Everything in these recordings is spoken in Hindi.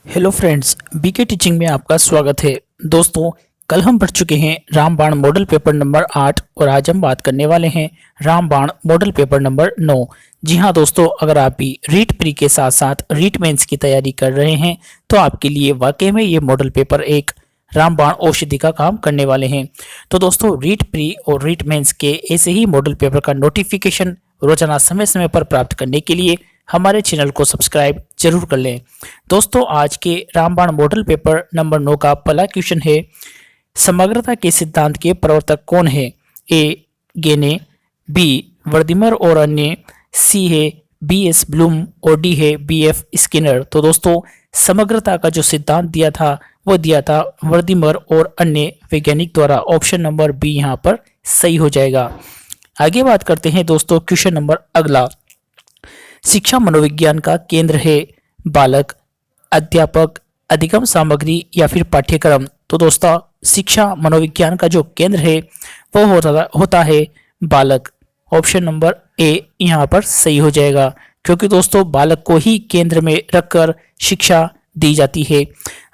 हेलो फ्रेंड्स, बीके टीचिंग में आपका स्वागत है। दोस्तों, कल हम पढ़ चुके हैं रामबाण मॉडल पेपर नंबर 8 और आज हम बात करने वाले हैं रामबाण मॉडल पेपर नंबर 9। जी हाँ दोस्तों, अगर आप भी रीट प्री के साथ साथ रीट मेंस की तैयारी कर रहे हैं तो आपके लिए वाकई में ये मॉडल पेपर एक रामबाण औषधि का काम करने वाले हैं। तो दोस्तों, रीट प्री और रीट मेंस के ऐसे ही मॉडल पेपर का नोटिफिकेशन रोजाना समय समय पर प्राप्त करने के लिए हमारे चैनल को सब्सक्राइब जरूर कर लें। दोस्तों, आज के रामबाण मॉडल पेपर नंबर 9 का पहला क्वेश्चन है, समग्रता के सिद्धांत के प्रवर्तक कौन है? ए गेने, बी वर्दिमर और अन्य, सी है बी एस ब्लूम और डी है बी एफ स्किनर। तो दोस्तों, समग्रता का जो सिद्धांत दिया था वो दिया था वर्दिमर और अन्य वैज्ञानिक द्वारा। ऑप्शन नंबर बी यहाँ पर सही हो जाएगा। आगे बात करते हैं दोस्तों, क्वेश्चन नंबर अगला, शिक्षा मनोविज्ञान का केंद्र है बालक, अध्यापक, अधिगम सामग्री या फिर पाठ्यक्रम। तो दोस्तों, शिक्षा मनोविज्ञान का जो केंद्र है वो होता है बालक। ऑप्शन नंबर ए यहाँ पर सही हो जाएगा, क्योंकि दोस्तों बालक को ही केंद्र में रखकर शिक्षा दी जाती है।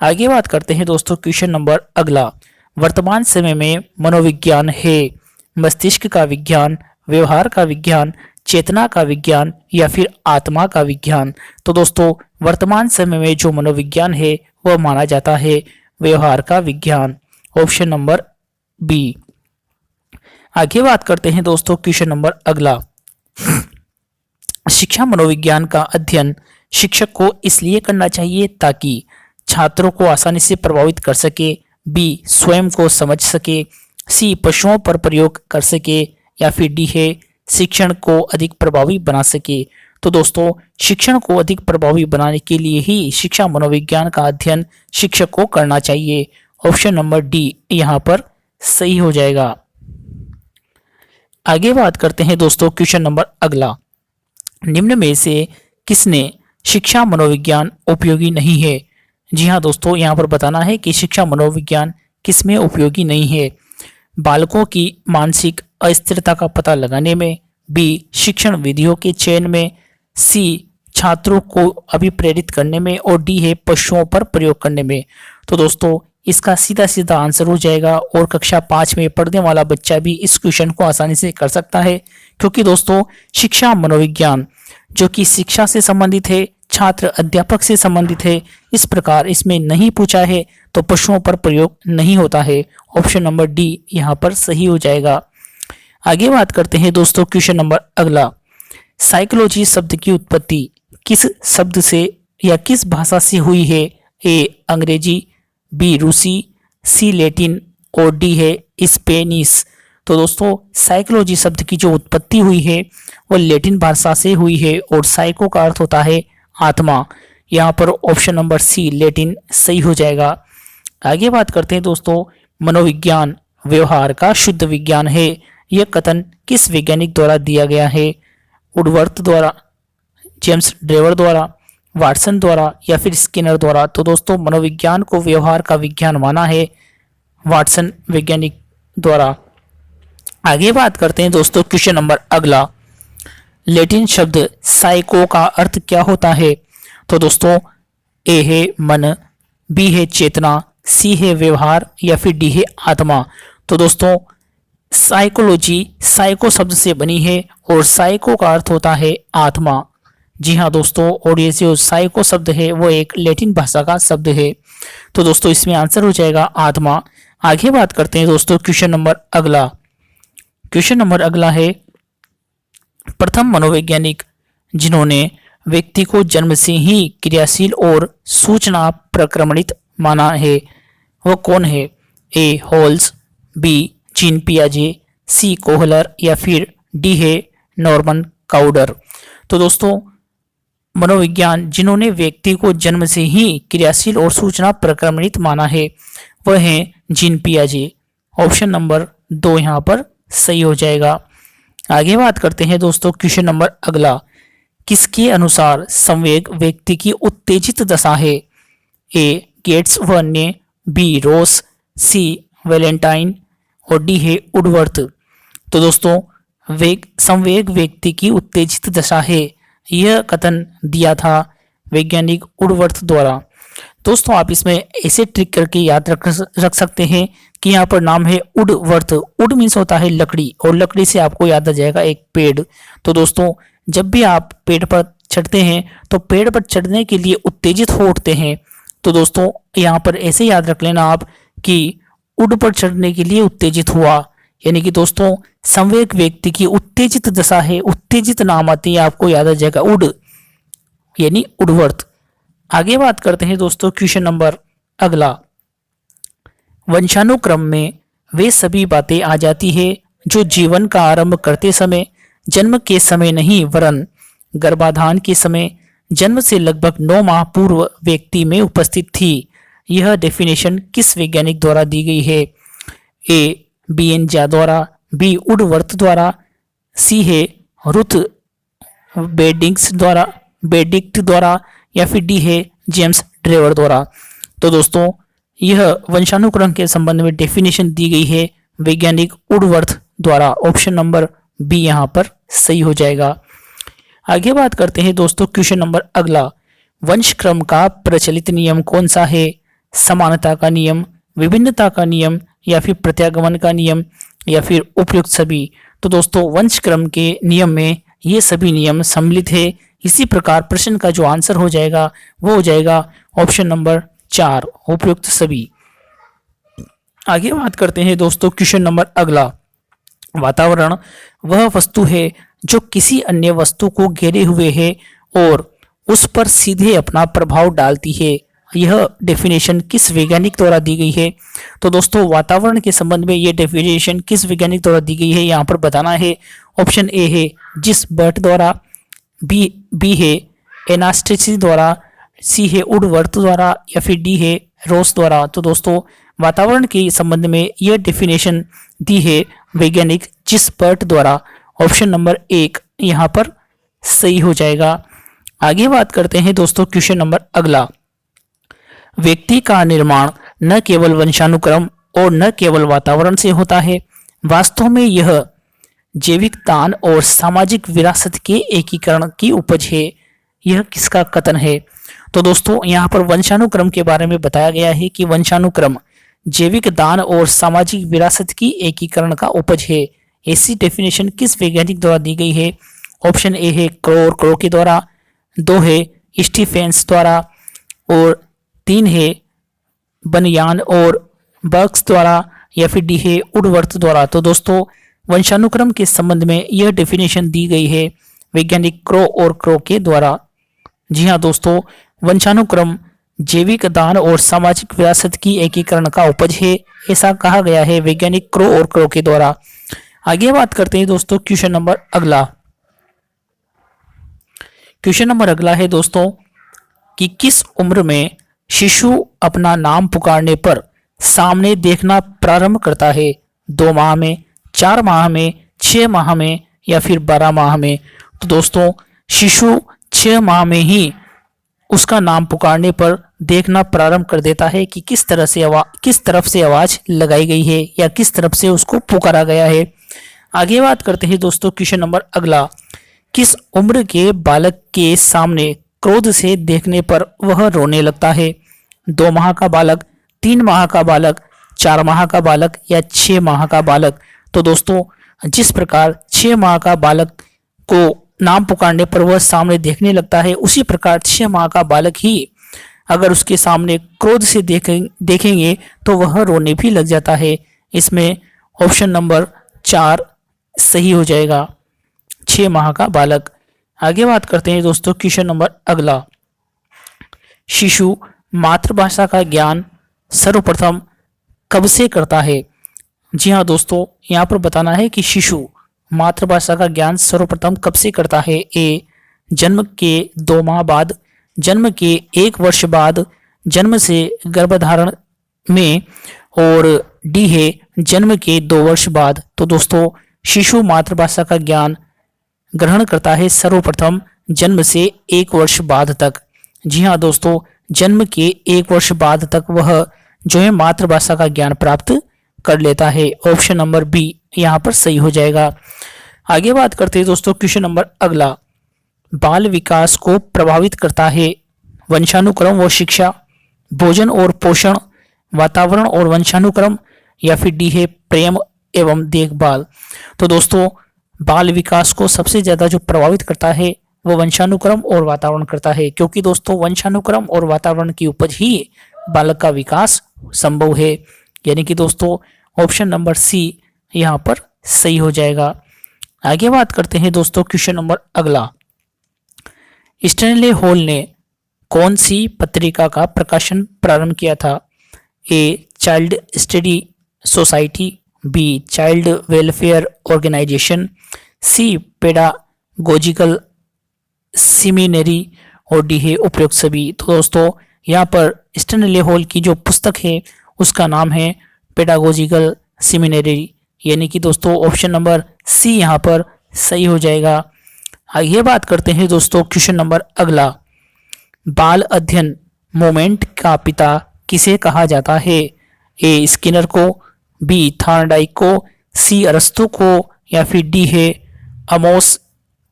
आगे बात करते हैं दोस्तों, क्वेश्चन नंबर अगला, वर्तमान समय में मनोविज्ञान है मस्तिष्क का विज्ञान, व्यवहार का विज्ञान, चेतना का विज्ञान या फिर आत्मा का विज्ञान। तो दोस्तों, वर्तमान समय में जो मनोविज्ञान है वह माना जाता है व्यवहार का विज्ञान। Option number B. आगे बात करते हैं दोस्तों, क्वेश्चन नंबर अगला, शिक्षा मनोविज्ञान का अध्ययन शिक्षक को इसलिए करना चाहिए ताकि छात्रों को आसानी से प्रभावित कर सके, बी स्वयं को समझ सके, सी पशुओं पर प्रयोग कर सके या फिर डी है शिक्षण को अधिक प्रभावी बना सके। तो दोस्तों, शिक्षण को अधिक प्रभावी बनाने के लिए ही शिक्षा मनोविज्ञान का अध्ययन शिक्षक को करना चाहिए। ऑप्शन नंबर डी यहाँ पर सही हो जाएगा। आगे बात करते हैं दोस्तों, क्वेश्चन नंबर अगला, निम्न में से किसने शिक्षा मनोविज्ञान उपयोगी नहीं है? जी हाँ दोस्तों, यहाँ पर बताना है कि शिक्षा मनोविज्ञान किसमें उपयोगी नहीं है। बालकों की मानसिक अस्थिरता का पता लगाने में, बी शिक्षण विधियों के चयन में, सी छात्रों को अभिप्रेरित करने में और डी है पशुओं पर प्रयोग करने में। तो दोस्तों, इसका सीधा सीधा आंसर हो जाएगा और कक्षा 5 में पढ़ने वाला बच्चा भी इस क्वेश्चन को आसानी से कर सकता है, क्योंकि दोस्तों शिक्षा मनोविज्ञान जो कि शिक्षा से संबंधित है, छात्र अध्यापक से संबंधित है, इस प्रकार इसमें नहीं पूछा है तो पशुओं पर प्रयोग नहीं होता है। ऑप्शन नंबर डी यहाँ पर सही हो जाएगा। आगे बात करते हैं दोस्तों, क्वेश्चन नंबर अगला, साइकोलॉजी शब्द की उत्पत्ति किस शब्द से या किस भाषा से हुई है? ए अंग्रेजी, बी रूसी, सी लैटिन और डी है स्पेनिश। तो दोस्तों, साइकोलॉजी शब्द की जो उत्पत्ति हुई है वो लैटिन भाषा से हुई है और साइको का अर्थ होता है आत्मा। यहाँ पर ऑप्शन नंबर सी लैटिन सही हो जाएगा। आगे बात करते हैं दोस्तों, मनोविज्ञान व्यवहार का शुद्ध विज्ञान है, यह कथन किस वैज्ञानिक द्वारा दिया गया है? वुडवर्थ द्वारा, जेम्स ड्रेवर द्वारा, वाटसन द्वारा या फिर स्किनर द्वारा। तो दोस्तों, मनोविज्ञान को व्यवहार का विज्ञान माना है वाटसन वैज्ञानिक द्वारा। आगे बात करते हैं दोस्तों, क्वेश्चन नंबर अगला, लैटिन शब्द साइको का अर्थ क्या होता है? तो दोस्तों, ए है मन, बी है चेतना, सी है व्यवहार या फिर डी है आत्मा। तो दोस्तों, साइकोलॉजी साइको शब्द से बनी है और साइको का अर्थ होता है आत्मा। जी हाँ दोस्तों, और ये जो साइको शब्द है वो एक लैटिन भाषा का शब्द है। तो दोस्तों, इसमें आंसर हो जाएगा आत्मा। आगे बात करते हैं दोस्तों, क्वेश्चन नंबर अगला, क्वेश्चन नंबर अगला है, प्रथम मनोवैज्ञानिक जिन्होंने व्यक्ति को जन्म से ही क्रियाशील और सूचना प्रक्रमणित माना है वो कौन है? ए हॉल्स, बी जीन पियाजे, सी कोहलर या फिर डी है नॉर्मन काउडर। तो दोस्तों, मनोविज्ञान जिन्होंने व्यक्ति को जन्म से ही क्रियाशील और सूचना प्रक्रमणित माना है वह है जीन पियाजे। ऑप्शन नंबर 2 यहाँ पर सही हो जाएगा। आगे बात करते हैं दोस्तों, क्वेश्चन नंबर अगला, किसके अनुसार संवेग व्यक्ति की उत्तेजित दशा है? ए गेट्स व अन्य, बी रोस, सी वैलेंटाइन और डी है वुडवर्थ। तो दोस्तों, संवेग व्यक्ति की उत्तेजित दशा है, यह कथन दिया था वैज्ञानिक वुडवर्थ द्वारा। दोस्तों आप इसमें ऐसे ट्रिक करके याद रख सकते हैं कि यहाँ पर नाम है उडवर्थ। उड मीन्स होता है लकड़ी, और लकड़ी से आपको याद आ जाएगा एक पेड़। तो दोस्तों जब भी आप पेड़ पर चढ़ते हैं तो पेड़ पर चढ़ने के लिए उत्तेजित हो उठते हैं। तो दोस्तों यहाँ पर ऐसे याद रख लेना आप कि उड पर चढ़ने के लिए उत्तेजित हुआ, यानी कि दोस्तों संवेग व्यक्ति की उत्तेजित दशा है, उत्तेजित नाम आती है, आपको याद आ जाएगा उड, यानी उडवर्थ। आगे बात करते हैं दोस्तों क्वेश्चन नंबर अगला। वंशानुक्रम में वे सभी बातें आ जाती है जो जीवन का आरंभ करते समय, जन्म के समय नहीं वरन गर्भाधान के समय, जन्म से लगभग 9 माह पूर्व व्यक्ति में उपस्थित थी। यह डेफिनेशन किस वैज्ञानिक द्वारा दी गई है? ए बीएन ज्या द्वारा, बी उडवर्थ द्वारा, सी है रुथ बेडिक्ट द्वारा, या फिर डी है जेम्स ड्रेवर द्वारा। तो दोस्तों यह वंशानुक्रम के संबंध में डेफिनेशन दी गई है वैज्ञानिक उडवर्थ द्वारा। ऑप्शन नंबर बी यहाँ पर सही हो जाएगा। आगे बात करते हैं दोस्तों क्वेश्चन नंबर अगला। वंशक्रम का प्रचलित नियम कौन सा है? समानता का नियम, विभिन्नता का नियम, या फिर प्रत्यागमन का नियम, या फिर उपयुक्त सभी। तो दोस्तों वंशक्रम के नियम में ये सभी नियम सम्मिलित है। इसी प्रकार प्रश्न का जो आंसर हो जाएगा वो हो जाएगा ऑप्शन नंबर 4, उपयुक्त सभी। आगे बात करते हैं दोस्तों क्वेश्चन नंबर अगला। वातावरण वह वस्तु है जो किसी अन्य वस्तु को घेरे हुए है और उस पर सीधे अपना प्रभाव डालती है। यह डेफिनेशन किस वैज्ञानिक द्वारा दी गई है? तो दोस्तों वातावरण के संबंध में यह डेफिनेशन किस वैज्ञानिक द्वारा दी गई है यहाँ पर बताना है। ऑप्शन ए है जिस बर्ट द्वारा, बी है एनास्टेसी द्वारा, सी है उडवर्थ द्वारा, या फिर डी है रोस द्वारा। तो दोस्तों वातावरण के संबंध में यह डेफिनेशन दी है वैज्ञानिक जिस बर्ट द्वारा। ऑप्शन नंबर 1 यहाँ पर सही हो जाएगा। आगे बात करते हैं दोस्तों क्वेश्चन नंबर अगला। व्यक्ति का निर्माण न केवल वंशानुक्रम और न केवल वातावरण से होता है, वास्तव में यह जैविक दान और सामाजिक विरासत के एकीकरण की उपज है। यह किसका कथन है? तो दोस्तों यहाँ पर वंशानुक्रम के बारे में बताया गया है कि वंशानुक्रम जैविक दान और सामाजिक विरासत की एकीकरण का उपज है। ऐसी डेफिनेशन किस वैज्ञानिक द्वारा दी गई है? ऑप्शन ए है क्रो के द्वारा, 2 है स्टीफेंस द्वारा, और 3 है बनियान और बर्क्स द्वारा, या फिर डी है उडवर्थ द्वारा। तो दोस्तों वंशानुक्रम के संबंध में यह डेफिनेशन दी गई है वैज्ञानिक क्रो के द्वारा। जी हाँ दोस्तों, वंशानुक्रम जैविक दान और सामाजिक विरासत की एकीकरण का उपज है, ऐसा कहा गया है वैज्ञानिक क्रो के द्वारा। आगे बात करते हैं दोस्तों क्वेश्चन नंबर अगला। क्वेश्चन नंबर अगला है दोस्तों कि किस उम्र में शिशु अपना नाम पुकारने पर सामने देखना प्रारंभ करता है? 2 माह में, 4 माह में, 6 माह में, या फिर 12 माह में। तो दोस्तों शिशु 6 माह में ही उसका नाम पुकारने पर देखना प्रारंभ कर देता है कि किस तरफ से आवाज लगाई गई है या किस तरफ से उसको पुकारा गया है। आगे बात करते हैं दोस्तों क्वेश्चन नंबर अगला। किस उम्र के बालक के सामने क्रोध से देखने पर वह रोने लगता है? 2 माह का बालक, 3 माह का बालक, 4 माह का बालक, या 6 माह का बालक। तो दोस्तों जिस प्रकार 6 माह का बालक को नाम पुकारने पर वह सामने देखने लगता है, उसी प्रकार 6 माह का बालक ही अगर उसके सामने क्रोध से देखेंगे तो वह रोने भी लग जाता है। इसमें ऑप्शन नंबर 4 सही हो जाएगा, 6 माह का बालक। आगे बात करते हैं दोस्तों क्वेश्चन नंबर अगला। शिशु मातृभाषा का ज्ञान सर्वप्रथम कब से करता है? जी हाँ दोस्तों, यहाँ पर बताना है कि शिशु मातृभाषा का ज्ञान सर्वप्रथम कब से करता है। ए जन्म के 2 माह बाद, जन्म के 1 वर्ष बाद, जन्म से गर्भधारण में, और डी है जन्म के 2 वर्ष बाद। तो दोस्तों शिशु मातृभाषा का ज्ञान ग्रहण करता है सर्वप्रथम जन्म से 1 वर्ष बाद तक। जी हाँ दोस्तों, जन्म के 1 वर्ष बाद तक वह जो है मातृभाषा का ज्ञान प्राप्त कर लेता है। ऑप्शन नंबर बी यहाँ पर सही हो जाएगा। आगे बात करते हैं दोस्तों क्वेश्चन नंबर अगला। बाल विकास को प्रभावित करता है वंशानुक्रम व शिक्षा? भोजन और पोषण, वातावरण और वंशानुक्रम, या फिर डी है प्रेम एवं देखभाल। तो दोस्तों बाल विकास को सबसे ज्यादा जो प्रभावित करता है वो वंशानुक्रम और वातावरण करता है, क्योंकि दोस्तों वंशानुक्रम और वातावरण की उपज ही बालक का विकास संभव है। यानी कि दोस्तों ऑप्शन नंबर सी यहाँ पर सही हो जाएगा। आगे बात करते हैं दोस्तों क्वेश्चन नंबर अगला। स्टैनले हॉल ने कौन सी पत्रिका का प्रकाशन प्रारंभ किया था? A child study society, B child welfare organisation, C pedagogical seminary, और डी है उपयुक्त सभी। तो दोस्तों यहाँ पर स्टैनले हॉल की जो पुस्तक है उसका नाम है पेडागोजिकल सेमिनरी, यानी कि दोस्तों ऑप्शन नंबर सी यहाँ पर सही हो जाएगा। आइए बात करते हैं दोस्तों क्वेश्चन नंबर अगला। बाल अध्ययन मूवमेंट का पिता किसे कहा जाता है? ए स्किनर को, बी थॉर्नडाइक को, सी अरस्तु को, या फिर डी है अमोस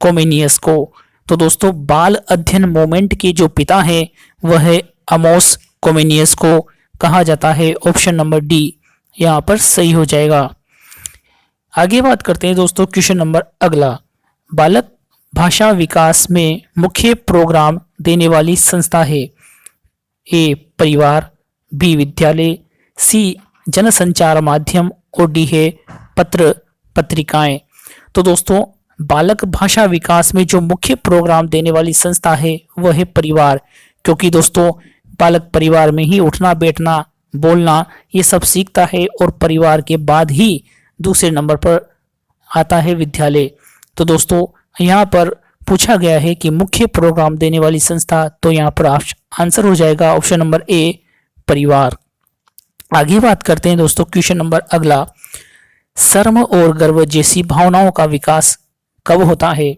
कोमेनियस को। तो दोस्तों बाल अध्ययन मूवमेंट के जो पिता है वह है अमोस कोमेनियस को कहा जाता है। ऑप्शन नंबर डी यहाँ पर सही हो जाएगा। आगे बात करते हैं दोस्तों क्वेश्चन नंबर अगला। बालक भाषा विकास में मुख्य प्रोग्राम देने वाली संस्था है? ए परिवार, बी विद्यालय, सी जनसंचार माध्यम, और डी है पत्र पत्रिकाएं। तो दोस्तों बालक भाषा विकास में जो मुख्य प्रोग्राम देने वाली संस्था है वह है परिवार, क्योंकि दोस्तों बालक परिवार में ही उठना बैठना बोलना ये सब सीखता है, और परिवार के बाद ही दूसरे नंबर पर आता है विद्यालय। तो दोस्तों यहाँ पर पूछा गया है कि मुख्य प्रोग्राम देने वाली संस्था, तो यहाँ पर आंसर हो जाएगा ऑप्शन नंबर ए परिवार। आगे बात करते हैं दोस्तों क्वेश्चन नंबर अगला। शर्म और गर्व जैसी भावनाओं का विकास कब होता है?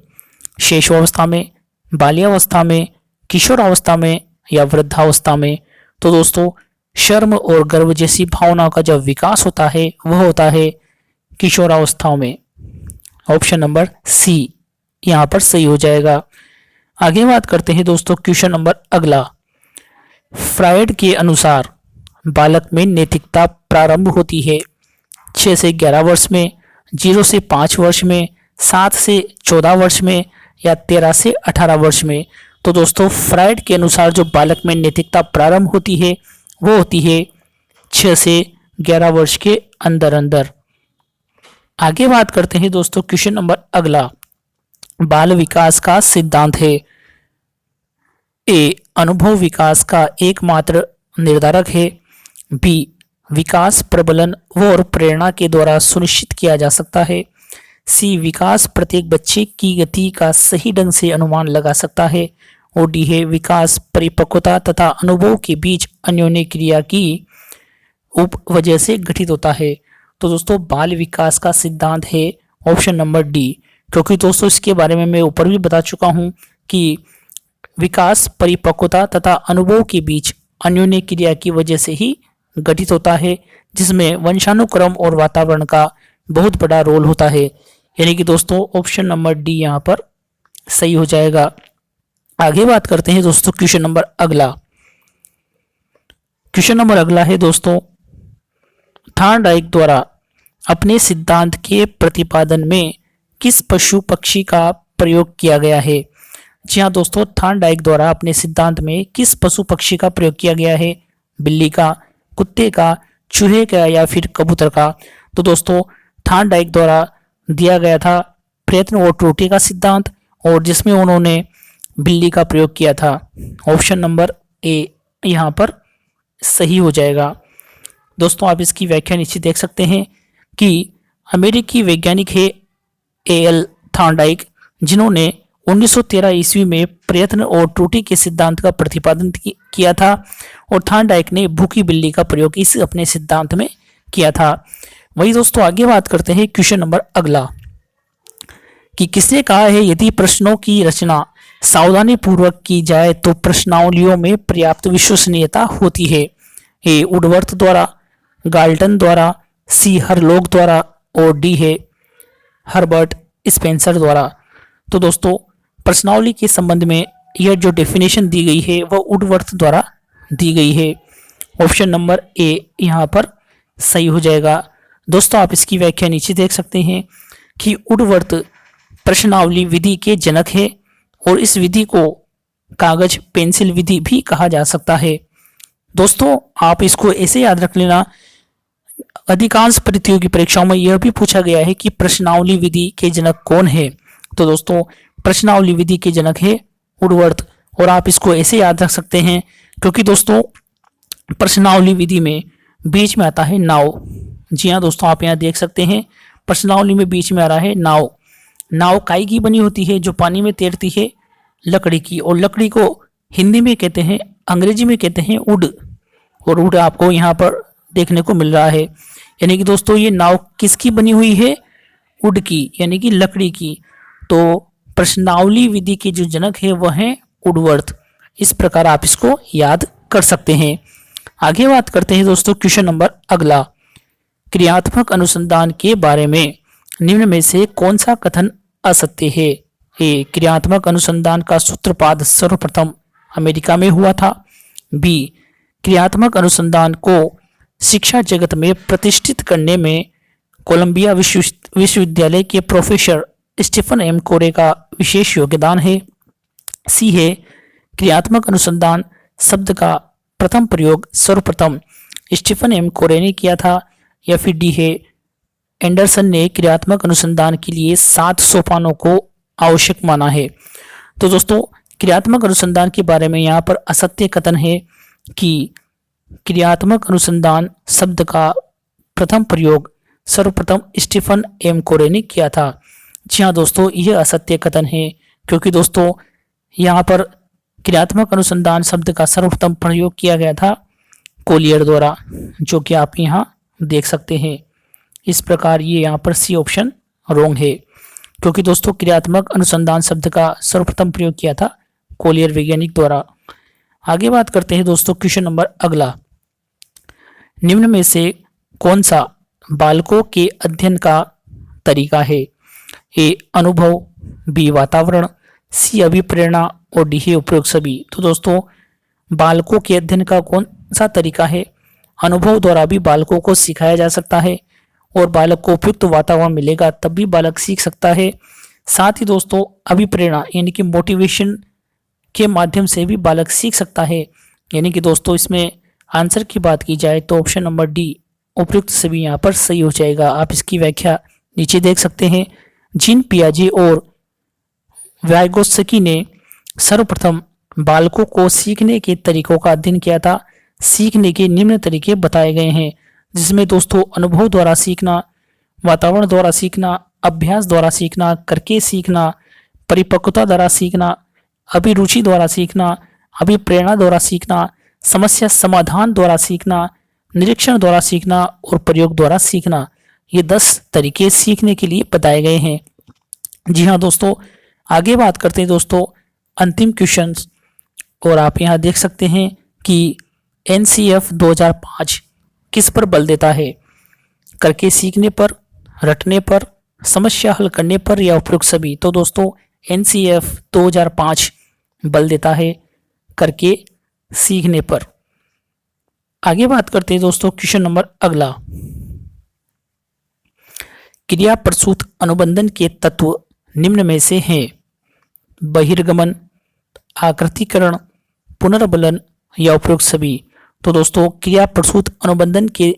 शैशवावस्था में, बाल्यावस्था में, किशोरावस्था में, या वृद्धावस्था में? तो दोस्तों शर्म और गर्व जैसी भावनाओं का जब विकास होता है वह होता है किशोरावस्थाओं में। ऑप्शन नंबर सी यहाँ पर सही हो जाएगा। आगे बात करते हैं दोस्तों क्वेश्चन नंबर अगला। फ्रायड के अनुसार बालक में नैतिकता प्रारंभ होती है 6 से 11 वर्ष में, 0 से 5 वर्ष में, 7 से 14 वर्ष में, या 13 से 18 वर्ष में? तो दोस्तों फ्रायड के अनुसार जो बालक में नैतिकता प्रारंभ होती है वो होती है 6 से 11 वर्ष के अंदर अंदर। आगे बात करते हैं दोस्तों क्वेश्चन नंबर अगला। बाल विकास का सिद्धांत है? ए अनुभव विकास का एकमात्र निर्धारक है, बी विकास प्रबलन और प्रेरणा के द्वारा सुनिश्चित किया जा सकता है, सी विकास प्रत्येक बच्चे की गति का सही ढंग से अनुमान लगा सकता है, और डी है विकास परिपक्वता तथा अनुभव के बीच अन्योन्य क्रिया की वजह से गठित होता है। तो दोस्तों बाल विकास का सिद्धांत है ऑप्शन नंबर डी, क्योंकि दोस्तों इसके बारे में मैं ऊपर भी बता चुका हूं कि विकास परिपक्वता तथा अनुभव के बीच अन्योन्य क्रिया की वजह से ही गठित होता है, जिसमें वंशानुक्रम और वातावरण का बहुत बड़ा रोल होता है। यानी कि दोस्तों ऑप्शन नंबर डी यहाँ पर सही हो जाएगा। आगे बात करते हैं दोस्तों क्वेश्चन नंबर अगला। क्वेश्चन नंबर अगला है दोस्तों, थॉर्नडाइक द्वारा अपने सिद्धांत के प्रतिपादन में किस पशु पक्षी का प्रयोग किया गया है? जी हाँ दोस्तों, थॉर्नडाइक द्वारा अपने सिद्धांत में किस पशु पक्षी का प्रयोग किया गया है? बिल्ली का, कुत्ते का, चूहे का, या फिर कबूतर का? तो दोस्तों थॉर्नडाइक द्वारा दिया गया था प्रयत्न और त्रुटि का सिद्धांत, और जिसमें उन्होंने बिल्ली का प्रयोग किया था। ऑप्शन नंबर ए यहाँ पर सही हो जाएगा। दोस्तों आप इसकी व्याख्या नीचे देख सकते हैं कि अमेरिकी वैज्ञानिक है एल थॉर्नडाइक, जिन्होंने 1913 ईस्वी में प्रयत्न और त्रुटि के सिद्धांत का प्रतिपादन किया था, और थॉर्नडाइक ने भूखी बिल्ली का प्रयोग इस अपने सिद्धांत में किया था। वही दोस्तों आगे बात करते हैं क्वेश्चन नंबर अगला कि किसने कहा है यदि प्रश्नों की रचना सावधानी पूर्वक की जाए तो प्रश्नावलियों में पर्याप्त विश्वसनीयता होती है? ए वुडवर्थ द्वारा, गाल्टन द्वारा, सी हरलोग द्वारा, और डी है हर्बर्ट स्पेंसर द्वारा। तो दोस्तों प्रश्नावली के संबंध में यह जो डेफिनेशन दी गई है वह वुडवर्थ द्वारा दी गई है। ऑप्शन नंबर ए यहाँ पर सही हो जाएगा। दोस्तों आप इसकी व्याख्या नीचे देख सकते हैं कि उडवर्थ प्रश्नावली विधि के जनक है और इस विधि को कागज पेंसिल विधि भी कहा जा सकता है। दोस्तों आप इसको ऐसे याद रख लेना, अधिकांश प्रतियोगी परीक्षाओं में यह भी पूछा गया है कि प्रश्नावली विधि के जनक कौन है। तो दोस्तों प्रश्नावली विधि के जनक है उडवर्थ, और आप इसको ऐसे याद रख सकते हैं क्योंकि दोस्तों प्रश्नावली विधि में बीच में आता है नाव। जी हाँ दोस्तों, आप यहाँ देख सकते हैं प्रश्नावली में बीच में आ रहा है नाव। नाव काई की बनी होती है जो पानी में तैरती है, लकड़ी की, और लकड़ी को हिंदी में कहते हैं, अंग्रेजी में कहते हैं वुड, और वुड आपको यहाँ पर देखने को मिल रहा है। यानी कि दोस्तों ये नाव किसकी बनी हुई है? वुड की, यानी कि लकड़ी की। तो प्रश्नावली विधि के जो जनक है वह है उडवर्थ। इस प्रकार आप इसको याद कर सकते हैं। आगे बात करते हैं दोस्तों क्वेश्चन नंबर अगला। क्रियात्मक अनुसंधान के बारे में निम्न में से कौन सा कथन असत्य है? ए, क्रियात्मक अनुसंधान का सूत्रपात सर्वप्रथम अमेरिका में हुआ था। बी, क्रियात्मक अनुसंधान को शिक्षा जगत में प्रतिष्ठित करने में कोलंबिया विश्वविद्यालय के प्रोफेसर स्टीफन एम कोरे का विशेष योगदान है। सी है, क्रियात्मक अनुसंधान शब्द का प्रथम प्रयोग सर्वप्रथम स्टीफन एम कोरे ने किया था। या फिर डी है, एंडरसन ने क्रियात्मक अनुसंधान के लिए 7 सोपानों को आवश्यक माना है। तो दोस्तों क्रियात्मक अनुसंधान के बारे में यहाँ पर असत्य कथन है कि क्रियात्मक अनुसंधान शब्द का प्रथम प्रयोग सर्वप्रथम स्टीफन एम कोरे ने किया था। जी हाँ दोस्तों, यह असत्य कथन है क्योंकि दोस्तों यहाँ पर क्रियात्मक अनुसंधान शब्द का सर्वप्रथम प्रयोग किया गया था कोलियर द्वारा, जो कि आप यहाँ देख सकते हैं। इस प्रकार ये यहाँ पर सी ऑप्शन रॉन्ग है क्योंकि दोस्तों क्रियात्मक अनुसंधान शब्द का सर्वप्रथम प्रयोग किया था कोलियर वैज्ञानिक द्वारा। आगे बात करते हैं दोस्तों क्वेश्चन नंबर अगला। निम्न में से कौन सा बालकों के अध्ययन का तरीका है? ए, अनुभव, बी, वातावरण, सी, अभिप्रेरणा और डी है उपयोग सभी। तो दोस्तों बालकों के अध्ययन का कौन सा तरीका है? अनुभव द्वारा भी बालकों को सिखाया जा सकता है और बालक को उपयुक्त वातावरण मिलेगा तब भी बालक सीख सकता है। साथ ही दोस्तों अभिप्रेरणा यानी कि मोटिवेशन के माध्यम से भी बालक सीख सकता है। यानी कि दोस्तों इसमें आंसर की बात की जाए तो ऑप्शन नंबर डी उपयुक्त सभी यहाँ पर सही हो जाएगा। आप इसकी व्याख्या नीचे देख सकते हैं। जीन पियाजे और वाइगोत्स्की ने सर्वप्रथम बालकों को सीखने के तरीकों का अध्ययन किया था। सीखने के निम्न तरीके बताए गए हैं, जिसमें दोस्तों अनुभव द्वारा सीखना, वातावरण द्वारा सीखना, अभ्यास द्वारा सीखना, करके सीखना, परिपक्वता द्वारा सीखना, अभिरुचि द्वारा सीखना, अभिप्रेरणा द्वारा सीखना, समस्या समाधान द्वारा सीखना, निरीक्षण द्वारा सीखना और प्रयोग द्वारा सीखना। ये 10 तरीके सीखने के लिए बताए गए हैं। जी हाँ दोस्तों, आगे बात करते हैं दोस्तों अंतिम क्वेश्चंस, और आप यहाँ देख सकते हैं कि NCF 2005 किस पर बल देता है? करके सीखने पर, रटने पर, समस्या हल करने पर या उपयुक्त सभी। तो दोस्तों NCF 2005 बल देता है करके सीखने पर। आगे बात करते हैं दोस्तों क्वेश्चन नंबर अगला। क्रिया प्रसूत अनुबंधन के तत्व निम्न में से हैं? बहिर्गमन, आकृतिकरण, पुनर्बलन या उपयुक्त सभी। तो दोस्तों क्रिया प्रसूत अनुबंधन के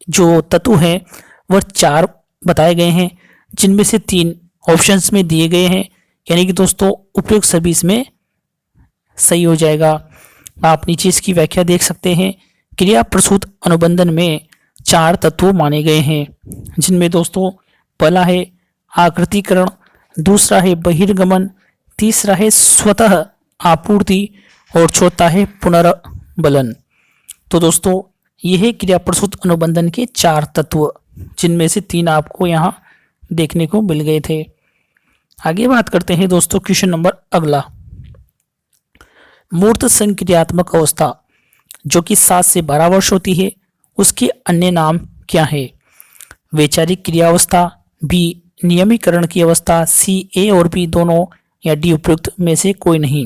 जो तत्व हैं वह 4 बताए गए हैं, जिनमें से 3 ऑप्शंस में दिए गए हैं। यानी कि दोस्तों उपयुक्त सभी इसमें सही हो जाएगा। आप नीचे इसकी व्याख्या देख सकते हैं। क्रिया प्रसूत अनुबंधन में 4 तत्व माने गए हैं, जिनमें दोस्तों पहला है आकृतिकरण, दूसरा है बहिर्गमन, तीसरा है स्वतः आपूर्ति और चौथा है पुनर्बलन। तो दोस्तों यह है क्रिया प्रसूत अनुबंधन के 4 तत्व, जिनमें से 3 आपको यहाँ देखने को मिल गए थे। आगे बात करते हैं दोस्तों क्वेश्चन नंबर अगला। मूर्त संक्रियात्मक अवस्था जो कि 7 से 12 वर्ष होती है, उसके अन्य नाम क्या है? वैचारिक क्रियावस्था, बी नियमीकरण की अवस्था, सी ए और बी दोनों, या डी उपयुक्त में से कोई नहीं।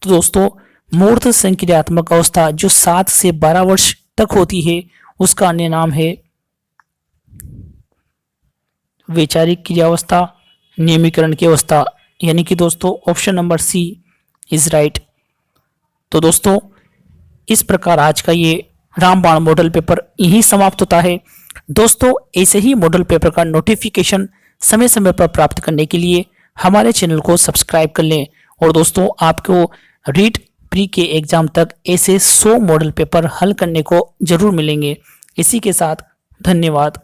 तो दोस्तों मूर्त संक्रियात्मक अवस्था जो 7 से 12 वर्ष तक होती है उसका अन्य नाम है वैचारिक क्रियावस्था, नियमीकरण की अवस्था। यानी कि दोस्तों option number C is right. तो दोस्तों इस प्रकार आज का ये रामबाण मॉडल पेपर यहीं समाप्त होता है। दोस्तों ऐसे ही मॉडल पेपर का नोटिफिकेशन समय समय पर प्राप्त करने के लिए हमारे चैनल को सब्सक्राइब कर लें। और दोस्तों आपको रीट प्री के एग्जाम तक ऐसे 100 मॉडल पेपर हल करने को जरूर मिलेंगे। इसी के साथ धन्यवाद।